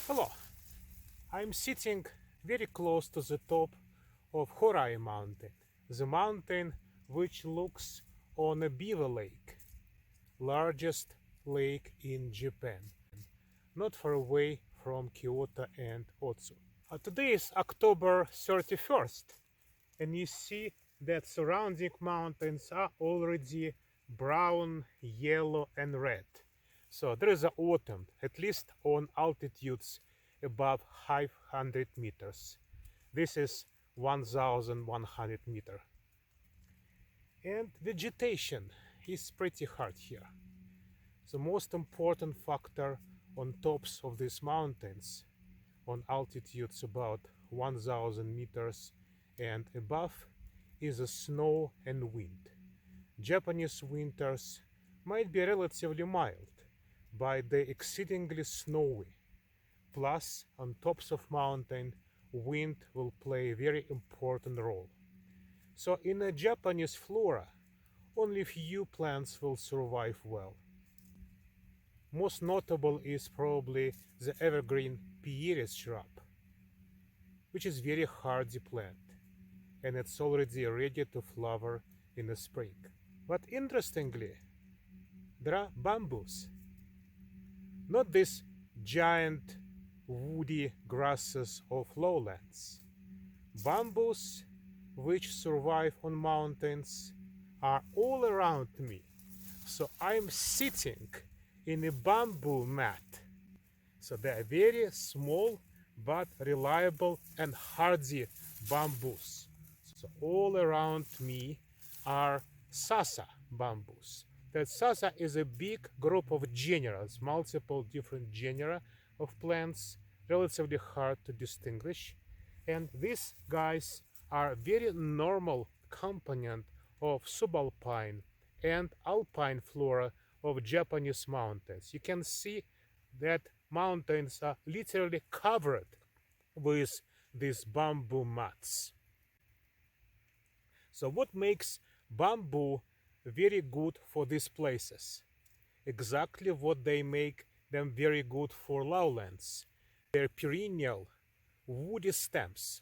Hello, I'm sitting very close to the top of Horai Mountain, the mountain which looks on a beaver lake, largest lake in Japan, not far away from Kyoto and Otsu. Today is October 31st, and you see that surrounding mountains are already brown, yellow, and red. So there is autumn, at least on altitudes above 500 meters. This is 1100 meter. And vegetation is pretty hard here. The most important factor on tops of these mountains, on altitudes about 1000 meters and above, is the snow and wind. Japanese winters might be relatively mild, but they exceedingly snowy. Plus, on tops of mountain, wind will play a very important role. So in a Japanese flora, only few plants will survive well. Most notable is probably the evergreen Pieris shrub, which is very hardy plant, and it's already ready to flower in the spring. But interestingly, there are bamboos, not these giant woody grasses of lowlands. Bamboos which survive on mountains are all around me. So I'm sitting in a bamboo mat. So they are very small but reliable and hardy bamboos. So all around me are Sasa bamboos. That Sasa is a big group of genera, multiple different genera of plants, relatively hard to distinguish. And these guys are very normal component of subalpine and alpine flora of Japanese mountains. You can see that mountains are literally covered with these bamboo mats. So what makes bamboo very good for these places? Exactly what they make them very good for lowlands. Their perennial woody stems.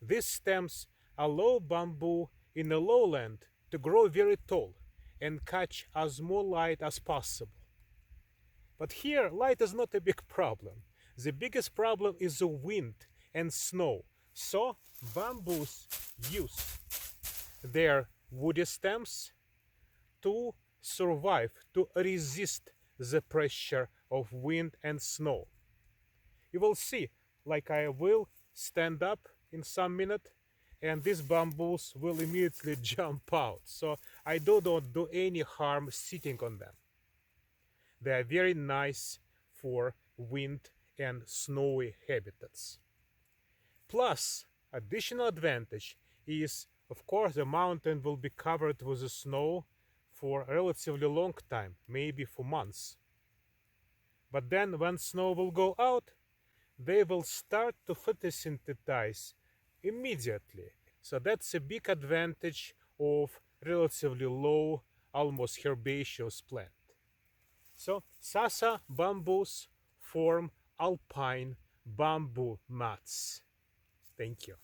These stems allow bamboo in the lowland to grow very tall and catch as more light as possible. But here, light is not a big problem. The biggest problem is the wind and snow. So bamboos use their woody stems to survive, to resist the pressure of wind and snow. You will see, like I will stand up in some minute, and these bamboos will immediately jump out. So I don't do any harm sitting on them. They are very nice for wind and snowy habitats. Plus, additional advantage is, of course, the mountain will be covered with the snow for a relatively long time, maybe for months. But then when snow will go out, they will start to photosynthesize immediately. So that's a big advantage of relatively low, almost herbaceous plant. So Sasa bamboos form alpine bamboo mats. Thank you.